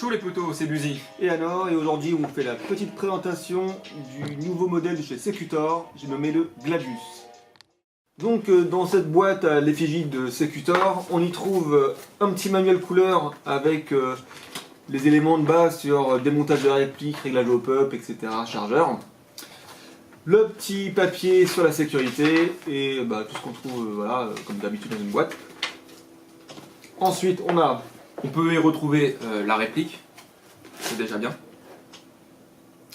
Bonjour les potos, c'est Buzy. Et alors, et aujourd'hui on fait la petite présentation du nouveau modèle de chez Secutor, j'ai nommé le Gladius. Donc dans cette boîte à l'effigie de Secutor, on y trouve un petit manuel couleur avec les éléments de base sur démontage de réplique, réglage au pop, etc., chargeur. Le petit papier sur la sécurité et tout ce qu'on trouve voilà, comme d'habitude dans une boîte. Ensuite On peut y retrouver la réplique, c'est déjà bien.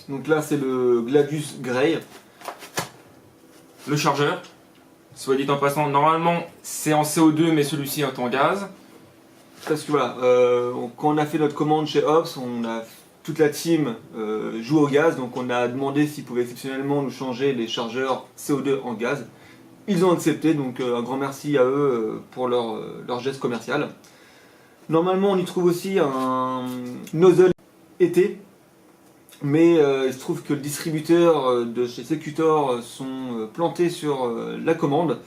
donc là c'est le Gladius Grey. Le chargeur, soit dit en passant, normalement c'est en CO2 mais celui-ci est en gaz. Parce que voilà, quand on a fait notre commande chez Ops, toute la team joue au gaz, donc on a demandé s'ils pouvaient exceptionnellement nous changer les chargeurs CO2 en gaz. Ils ont accepté, donc un grand merci à eux pour leur geste commercial. Normalement on y trouve aussi un nozzle été, mais il se trouve que le distributeur de chez Secutor sont plantés sur la commande.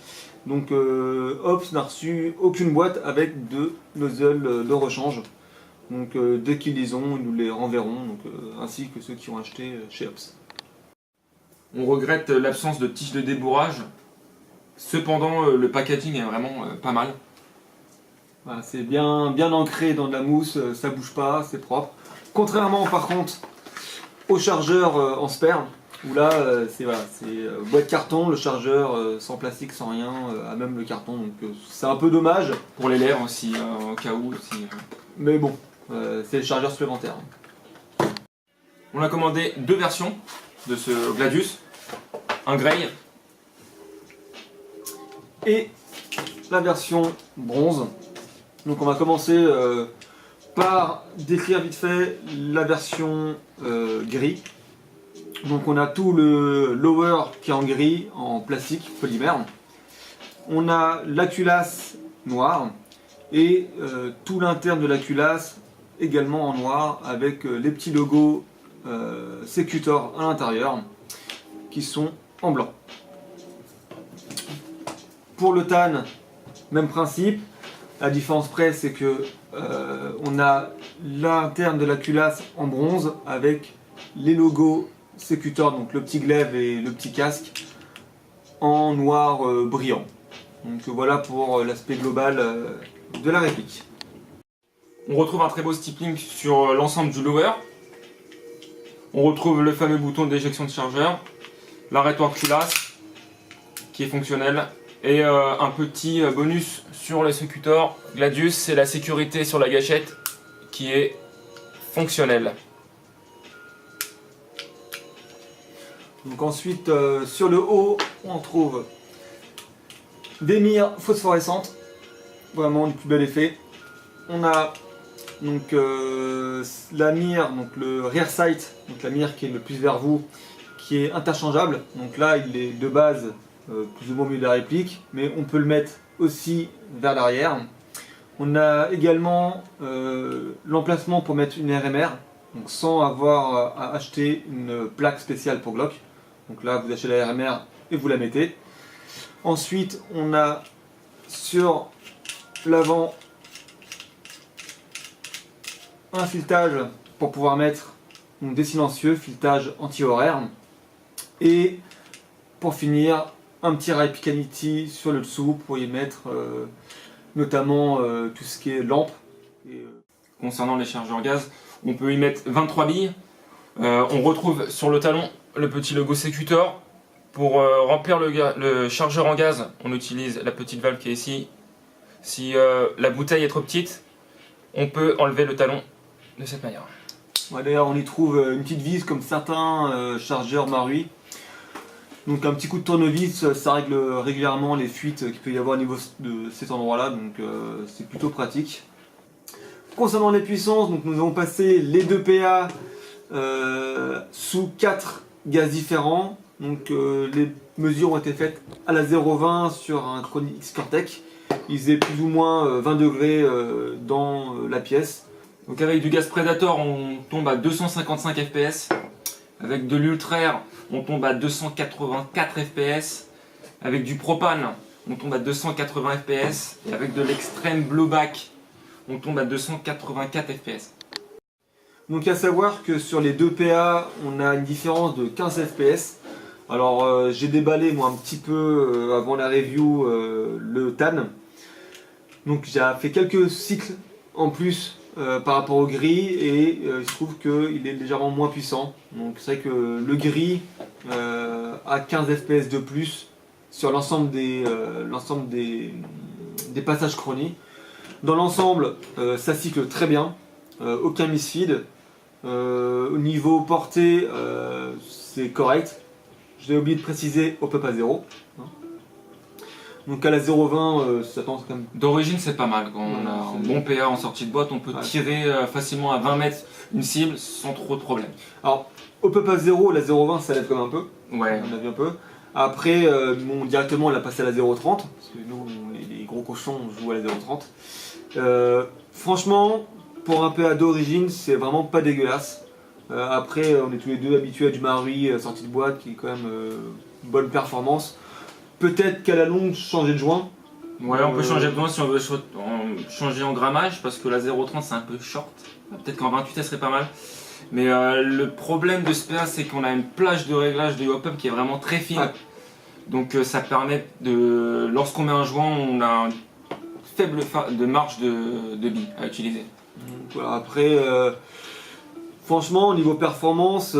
Donc Ops n'a reçu aucune boîte avec de nozzle de rechange. Donc dès qu'ils les ont, ils nous les renverront, ainsi que ceux qui ont acheté chez Ops. On regrette l'absence de tige de débourrage, cependant le packaging est vraiment pas mal. Voilà, c'est bien ancré dans de la mousse, ça bouge pas, c'est propre. Contrairement par contre au chargeur en spare, où là c'est boîte carton, le chargeur sans plastique, sans rien, à même le carton, donc c'est un peu dommage. Pour les lèvres aussi, au cas où aussi. Mais bon, c'est le chargeur supplémentaire. On a commandé deux versions de ce Gladius, un Grey Et la version bronze. Donc on va commencer par décrire vite fait la version gris. Donc on a tout le lower qui est en gris, en plastique, polymère. On a la culasse noire et tout l'interne de la culasse également en noir avec les petits logos Secutor à l'intérieur qui sont en blanc. Pour le tan, même principe. La différence près, c'est que on a l'interne de la culasse en bronze avec les logos Secutor, donc le petit glaive et le petit casque en noir brillant. Donc voilà pour l'aspect global de la réplique. On retrouve un très beau stippling sur l'ensemble du lower. On retrouve le fameux bouton d'éjection de chargeur, l'arrêtoir culasse qui est fonctionnel. Et un petit bonus sur le Secutor Gladius, c'est la sécurité sur la gâchette qui est fonctionnelle. Donc ensuite sur le haut on trouve des mires phosphorescentes, vraiment du plus bel effet. On a donc la mire, donc le rear sight, donc la mire qui est le plus vers vous, qui est interchangeable. Donc là il est de base plus ou moins au milieu de la réplique, mais on peut le mettre aussi vers l'arrière. On a également l'emplacement pour mettre une RMR, donc sans avoir à acheter une plaque spéciale pour Glock. Donc là vous achetez la RMR et vous la mettez. Ensuite on a sur l'avant un filetage pour pouvoir mettre donc, des silencieux, filetage anti-horaire. Et pour finir, un petit Repicanity sur le dessous pour y mettre notamment tout ce qui est lampe. Concernant les chargeurs gaz, on peut y mettre 23 billes. On retrouve sur le talon le petit logo Secutor. Pour remplir le chargeur en gaz, on utilise la petite valve qui est ici. Si la bouteille est trop petite, on peut enlever le talon de cette manière. Ouais, d'ailleurs on y trouve une petite vis comme certains chargeurs Marui. Donc un petit coup de tournevis, ça règle régulièrement les fuites qu'il peut y avoir au niveau de cet endroit-là, donc c'est plutôt pratique. Concernant les puissances, donc nous avons passé les 2 PA sous 4 gaz différents. Donc les mesures ont été faites à la 0,20 sur un Chronic Cortec. Il faisait plus ou moins 20 degrés dans la pièce. Donc avec du gaz Predator, on tombe à 255 fps. Avec de l'Ultra-Air, on tombe à 284 fps. Avec du propane, on tombe à 280 fps. Et avec de l'extrême blowback, on tombe à 284 fps. Donc à savoir que sur les deux PA, on a une différence de 15 FPS. Alors j'ai déballé moi un petit peu avant la review le TAN. Donc j'ai fait quelques cycles en plus par rapport au gris et il se trouve qu'il est légèrement moins puissant. Donc c'est vrai que le gris a 15 FPS de plus sur l'ensemble des passages chronie. Dans l'ensemble, ça cycle très bien, aucun misfeed. Au niveau portée, c'est correct. J'ai oublié de préciser au pop à 0. Donc à la 0,20, ça tend quand même. D'origine, c'est pas mal. Quand on a un bon PA en sortie de boîte, on peut tirer facilement à 20 mètres une cible sans trop de problème. Alors, au pop à 0, la 0,20, ça l'aide quand même un peu. Ouais. On a vu un peu. Après, directement, on l'a passé à la 0,30. Parce que nous, les gros cochons, on joue à la 0,30. Franchement, pour un PA d'origine, c'est vraiment pas dégueulasse. Après, on est tous les deux habitués à du Marui sortie de boîte qui est quand même bonne performance. Peut-être qu'à la longue, changer de joint. Ouais, on peut changer de joint si on veut changer en grammage parce que la 0,30 c'est un peu short. Peut-être qu'en 28 elle serait pas mal. Mais le problème de ce PA, c'est qu'on a une plage de réglage de hop-up qui est vraiment très fine. Ouais. Donc ça permet de, lorsqu'on met un joint, on a une faible de marge de billes à utiliser. Voilà, après, franchement, au niveau performance,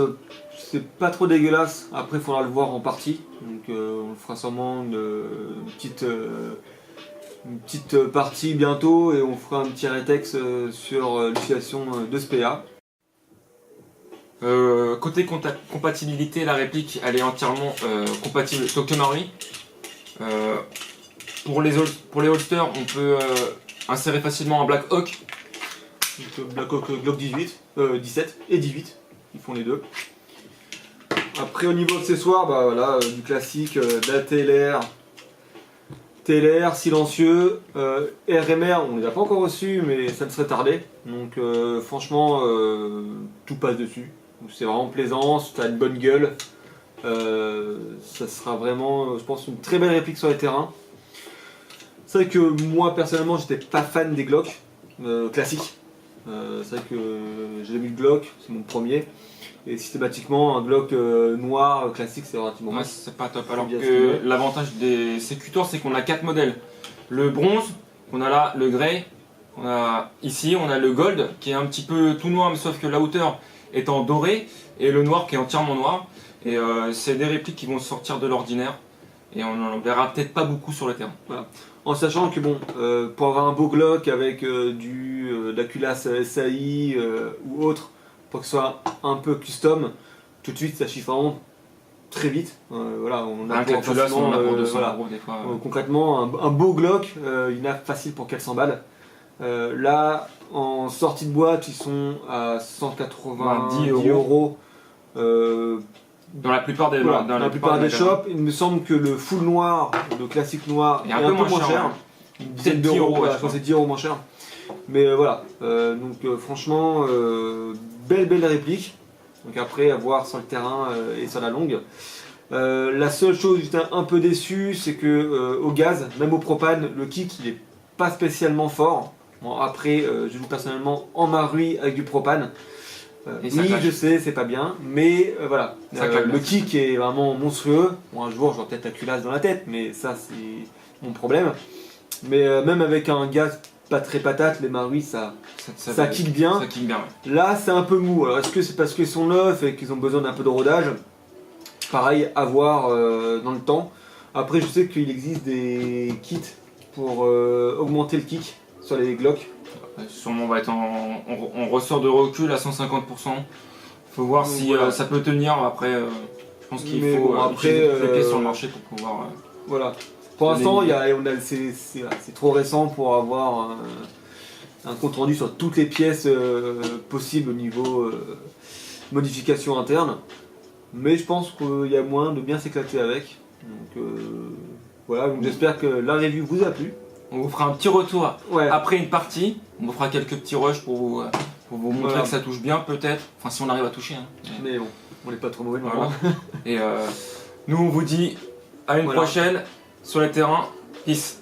c'est pas trop dégueulasse. Après, il faudra le voir en partie. Donc, on fera sûrement une petite partie bientôt et on fera un petit rétex sur l'utilisation de ce PA. Côté compatibilité, la réplique elle est entièrement compatible Tokyo Marui. Pour les holsters, on peut insérer facilement un Black Hawk. Donc, Black Hawk Glock 17 et 18, ils font les deux. Après au niveau accessoires, bah voilà, du classique, de la TLR silencieux, RMR, on ne les a pas encore reçus mais ça ne serait tardé. Donc franchement tout passe dessus. C'est vraiment plaisant, tu as une bonne gueule. Ça sera vraiment, je pense, une très belle réplique sur les terrains. C'est vrai que moi personnellement j'étais pas fan des Glock classiques. C'est vrai que j'ai mis le Glock, c'est mon premier. Et systématiquement, un Glock noir classique, c'est relativement ouais, c'est pas top. Alors que l'avantage des Secutor, c'est qu'on a 4 modèles. Le bronze, on a là le grey, on a ici, on a le gold qui est un petit peu tout noir, mais sauf que la hauteur est en doré, et le noir qui est entièrement noir. Et c'est des répliques qui vont sortir de l'ordinaire, et on en verra peut-être pas beaucoup sur le terrain. Voilà. En sachant que bon, pour avoir un beau Glock avec de la culasse SAI ou autre, pour que ce soit un peu custom, tout de suite ça chiffre vraiment très vite. Voilà, on a pour facilement, pour 200 euros des fois. Concrètement, un beau Glock, il a facile pour 400 balles. Là, en sortie de boîte, ils sont à 190 euros. Dans la plupart des, voilà, dans la plupart des shops, il me semble que le full noir, le classique noir, est un peu moins cher. Une dizaine d'euros, je pense que c'est 10 euros moins cher. Mais voilà, donc franchement, belle réplique. Donc après, à voir sur le terrain et sur la longue. La seule chose où j'étais un peu déçu, c'est que au gaz, même au propane, le kick il est pas spécialement fort. Bon, après, je joue personnellement en Marui avec du propane. Oui, je sais, c'est pas bien, mais voilà. Le kick est vraiment monstrueux. Bon, un jour, j'aurai peut-être la culasse dans la tête, mais ça, c'est mon problème. Mais même avec un gaz pas très patate, les Marui, ça kick bien. Ça kick bien, ouais. Là, c'est un peu mou. Alors, est-ce que c'est parce qu'ils sont neufs et qu'ils ont besoin d'un peu de rodage? Pareil, à voir dans le temps. Après, je sais qu'il existe des kits pour augmenter le kick sur les Glock. Sûrement, on va être on ressort de recul à 150%. Faut voir si ça peut tenir. Après, je pense qu'il faut utiliser toutes les pièces sur le marché pour pouvoir. Voilà. Pour l'instant, c'est trop récent pour avoir un compte rendu sur toutes les pièces possibles au niveau modification interne. Mais je pense qu'il y a moyen de bien s'éclater avec. Donc voilà, donc j'espère que la review vous a plu. On vous fera un petit retour après une partie. On vous fera quelques petits rushs pour vous montrer que ça touche bien peut-être. Enfin si on arrive à toucher. Hein. Mais bon, on n'est pas trop mauvais. Voilà. Et nous on vous dit à une prochaine sur les terrains. Peace.